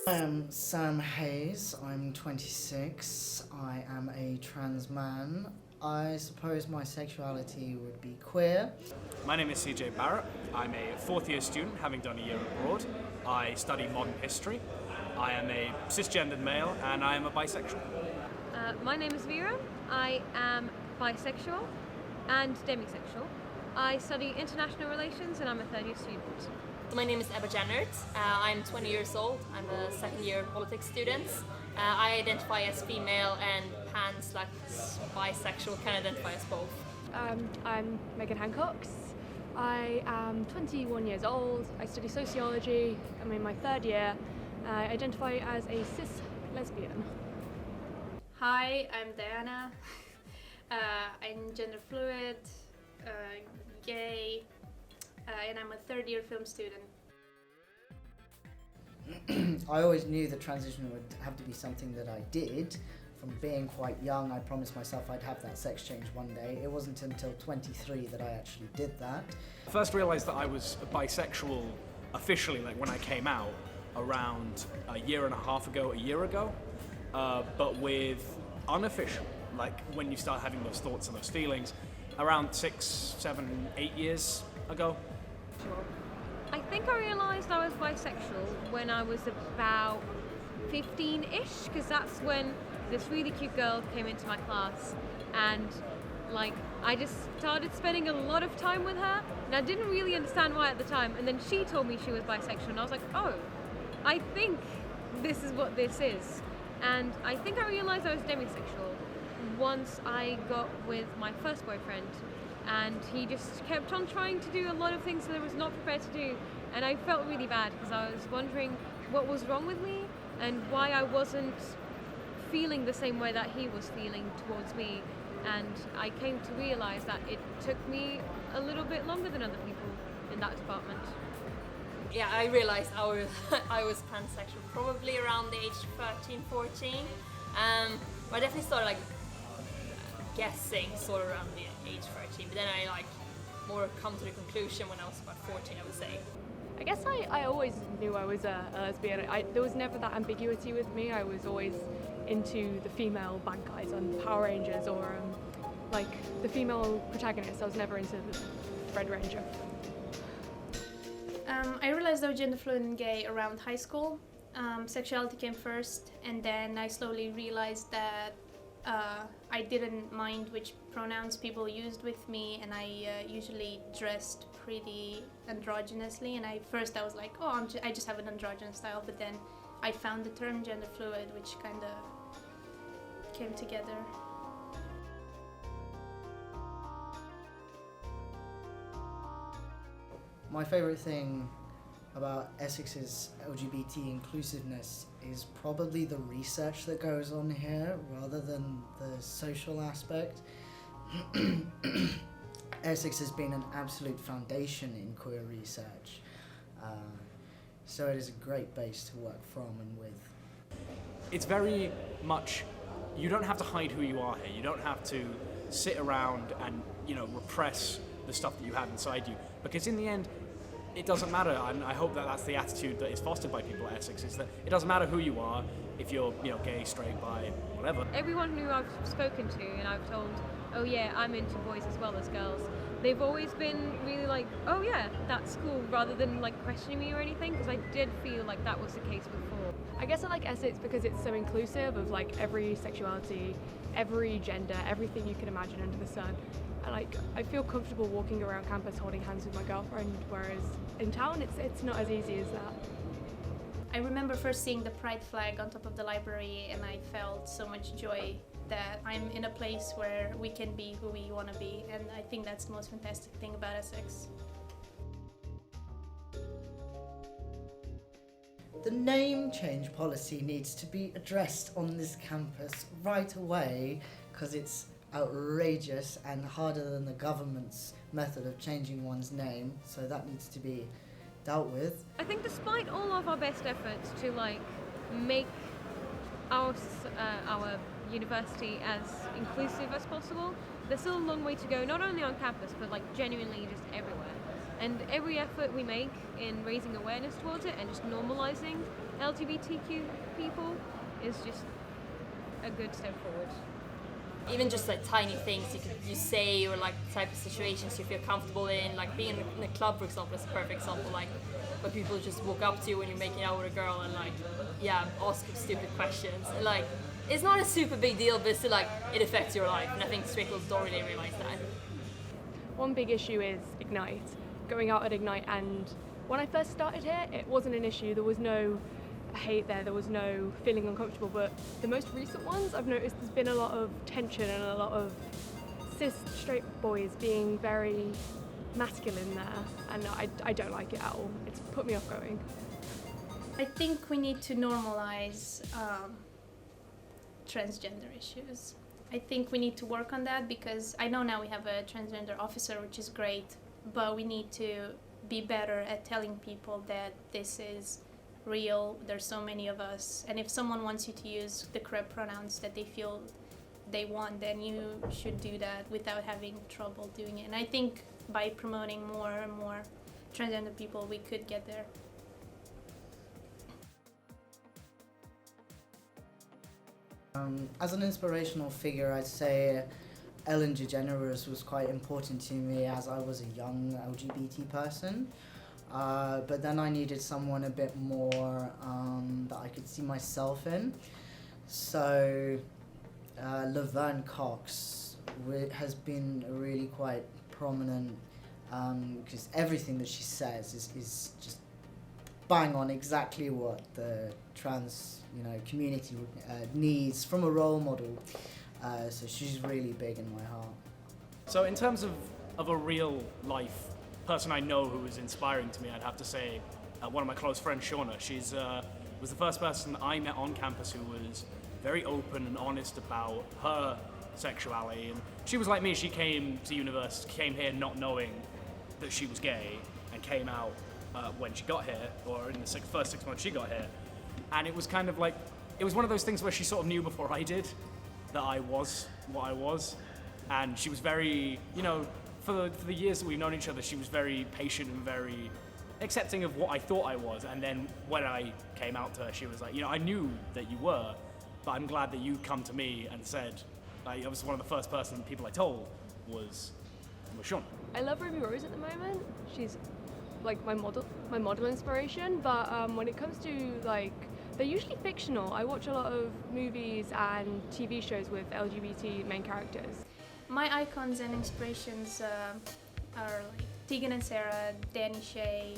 I am Sam Hayes, I'm 26, I am a trans man. I suppose my sexuality would be queer. My name is CJ Barrett. I'm a fourth year student, having done a year abroad. I study modern history. I am a cisgendered male and I am a bisexual. My name is Vera. I am bisexual and demisexual. I study international relations and I'm a third year student. My name is Ebba Jennert. I'm 20 years old. I'm a second year politics student. I identify as female and pan/bisexual, can identify as both. I'm Megan Hancocks. I am 21 years old. I study sociology. I'm in my third year. I identify as a cis lesbian. Hi, I'm Diana. I'm gender fluid, gay, and I'm a third year film student. I always knew the transition would have to be something that I did. From being quite young, I promised myself I'd have that sex change one day. It wasn't until 23 that I actually did that. I first realised that I was bisexual officially, like when I came out, around a year ago, but with unofficial, like when you start having those thoughts and those feelings, around 6, 7, 8 years ago. I think I realised I was bisexual when I was about 15-ish, because that's when this really cute girl came into my class and I just started spending a lot of time with her and I didn't really understand why at the time, and then she told me she was bisexual and I was like, oh, I think this is what this is. And I think I realised I was demisexual once I got with my first boyfriend, and he just kept on trying to do a lot of things that I was not prepared to do, and I felt really bad because I was wondering what was wrong with me and why I wasn't feeling the same way that he was feeling towards me. And I came to realise that it took me a little bit longer than other people in that department. Yeah, I realized I was pansexual probably around the age 13, 14. But I definitely started guessing sort of around the age 13, but then I more come to the conclusion when I was about 14, I would say. I guess I always knew I was a lesbian. There was never that ambiguity with me. I was always into the female bad guys on Power Rangers or the female protagonist. I was never into the Red Ranger. I realized I was gender fluid and gay around high school. Sexuality came first, and then I slowly realized that I didn't mind which pronouns people used with me, and I usually dressed pretty androgynously, and first I was like, oh, I just have an androgynous style, but then I found the term gender fluid, which kind of came together. My favourite thing about Essex's LGBT inclusiveness is probably the research that goes on here rather than the social aspect. Essex has been an absolute foundation in queer research, so it is a great base to work from and with. It's very much, you don't have to hide who you are here. You don't have to sit around and repress the stuff that you have inside you, because in the end it doesn't matter, and I hope that that's the attitude that is fostered by people at Essex, is that it doesn't matter who you are, if you're gay, straight, bi, whatever. Everyone who I've spoken to and I've told, oh yeah, I'm into boys as well as girls, they've always been really like, oh yeah, that's cool, rather than questioning me or anything, because I did feel like that was the case before. I guess I like Essex because it's so inclusive of every sexuality, every gender, everything you can imagine under the sun. And I feel comfortable walking around campus holding hands with my girlfriend, whereas in town it's not as easy as that. I remember first seeing the pride flag on top of the library, and I felt so much joy that I'm in a place where we can be who we want to be, and I think that's the most fantastic thing about Essex. The name change policy needs to be addressed on this campus right away, because it's outrageous and harder than the government's method of changing one's name, so that needs to be dealt with. I think despite all of our best efforts to make our university as inclusive as possible, there's still a long way to go, not only on campus but genuinely just everywhere. And every effort we make in raising awareness towards it and just normalizing LGBTQ people is just a good step forward. Even just like tiny things you say, or like type of situations you feel comfortable in, like being in a club, for example, is a perfect example. Like when people just walk up to you when you're making out with a girl and like, yeah, ask you stupid questions. And, like, it's not a super big deal, but still, like, it affects your life. And I think straight girls don't really realize that. One big issue is Ignite, going out at Ignite, and when I first started here, it wasn't an issue. There was no hate there was no feeling uncomfortable, but the most recent ones, I've noticed there's been a lot of tension and a lot of cis straight boys being very masculine there, and I don't like it at all. It's put me off going. I think we need to normalize transgender issues. I think we need to work on that, because I know now we have a transgender officer, which is great, but we need to be better at telling people that this is real. There's so many of us, and if someone wants you to use the correct pronouns that they feel they want, then you should do that without having trouble doing it. And I think by promoting more and more transgender people, we could get there. As an inspirational figure, I'd say Ellen DeGeneres was quite important to me as I was a young LGBT person. But then I needed someone a bit more that I could see myself in. So Laverne Cox has been really quite prominent, because everything that she says is just bang on exactly what the trans community needs from a role model. So she's really big in my heart. So in terms of a real life person I know who was inspiring to me, I'd have to say one of my close friends, Shauna. She's was the first person I met on campus who was very open and honest about her sexuality. And she was like me. She came to university, came here not knowing that she was gay, and came out when she got here, or in the first 6 months she got here. And it was kind of like, it was one of those things where she sort of knew before I did that I was what I was. And she was very, for the years that we've known each other, she was very patient and very accepting of what I thought I was. And then when I came out to her, she was like, I knew that you were, but I'm glad that you come to me and said, I was one of the first people I told was Sean. I love Ruby Rose at the moment. She's like my model inspiration, but when it comes to they're usually fictional. I watch a lot of movies and TV shows with LGBT main characters. My icons and inspirations are like Tegan and Sarah, Danny Shay,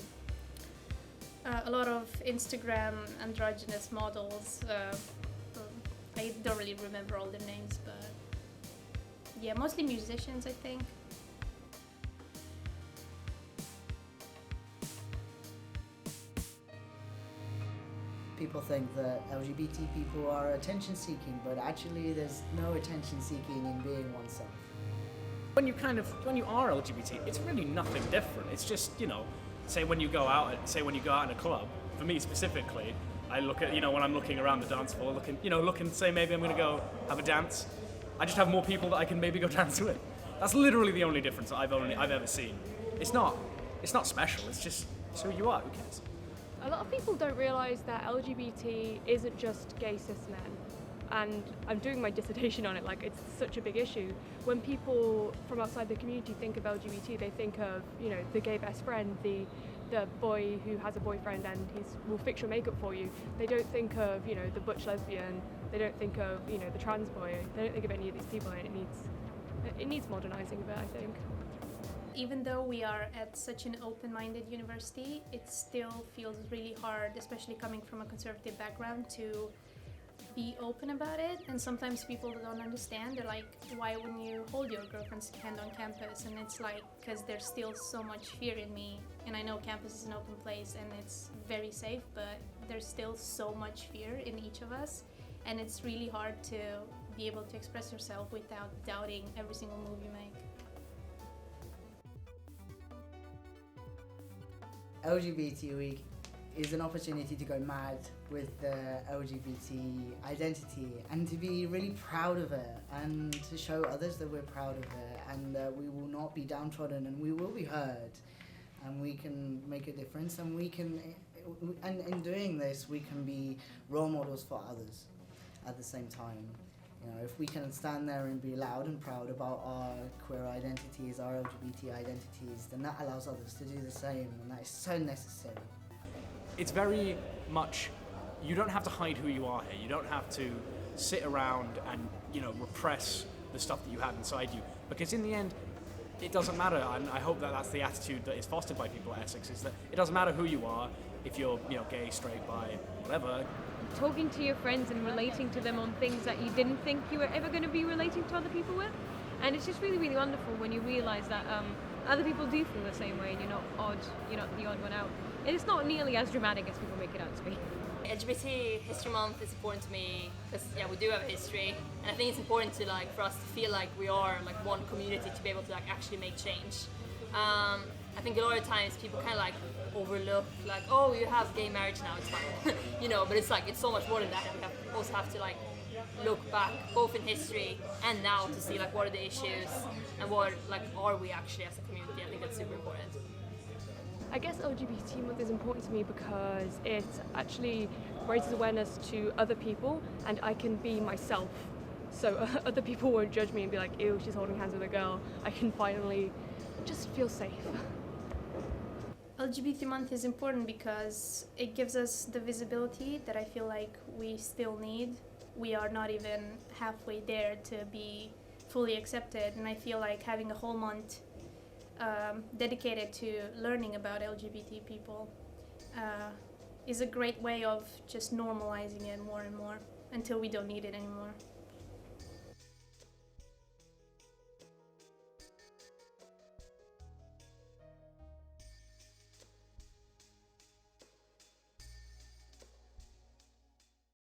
a lot of Instagram androgynous models. I don't really remember all their names, but yeah, mostly musicians, I think. People think that LGBT people are attention seeking, but actually there's no attention seeking in being oneself. When you are LGBT, it's really nothing different. It's just, say when you go out in a club, for me specifically, I look at, when I'm looking around the dance floor, looking, say maybe I'm gonna go have a dance, I just have more people that I can maybe go dance with. That's literally the only difference that I've ever seen. It's not special, it's just who you are, who cares? A lot of people don't realise that LGBT isn't just gay cis men, and I'm doing my dissertation on it. It's such a big issue. When people from outside the community think of LGBT, they think of the gay best friend, the boy who has a boyfriend and will fix your makeup for you. They don't think of the butch lesbian. They don't think of the trans boy. They don't think of any of these people, and it needs modernising a bit, I think. Even though we are at such an open-minded university, it still feels really hard, especially coming from a conservative background, to be open about it. And sometimes people don't understand. They're like, why wouldn't you hold your girlfriend's hand on campus? And it's like, because there's still so much fear in me. And I know campus is an open place and it's very safe, but there's still so much fear in each of us. And it's really hard to be able to express yourself without doubting every single move you make. LGBT Week is an opportunity to go mad with the LGBT identity and to be really proud of it and to show others that we're proud of it and that we will not be downtrodden and we will be heard. and we can make a difference, and and in doing this, we can be role models for others at the same time. You know, if we can stand there and be loud and proud about our queer identities, our LGBT identities, then that allows others to do the same, and that is so necessary. It's very much, you don't have to hide who you are here. You don't have to sit around and, repress the stuff that you have inside you. Because in the end, it doesn't matter, and I hope that that's the attitude that is fostered by people at Essex, is that it doesn't matter who you are, if you're, gay, straight, bi, whatever. Talking to your friends and relating to them on things that you didn't think you were ever going to be relating to other people with. And it's just really, really wonderful when you realise that other people do feel the same way and you're not odd, you're not the odd one out. And it's not nearly as dramatic as people make it out to be. LGBT History Month is important to me because we do have a history, and I think it's important to for us to feel like we are one community to be able to actually make change. I think a lot of times people kind of overlook oh, you have gay marriage now, it's fine, but it's so much more than that, and we also have to look back both in history and now to see what are the issues and what are we actually as a community. I think that's super important. I guess LGBT month is important to me because it actually raises awareness to other people, and I can be myself. So other people won't judge me and be like, ew, she's holding hands with a girl. I can finally just feel safe. LGBT month is important because it gives us the visibility that I feel like we still need. We are not even halfway there to be fully accepted, and I feel like having a whole month dedicated to learning about LGBT people is a great way of just normalizing it more and more until we don't need it anymore.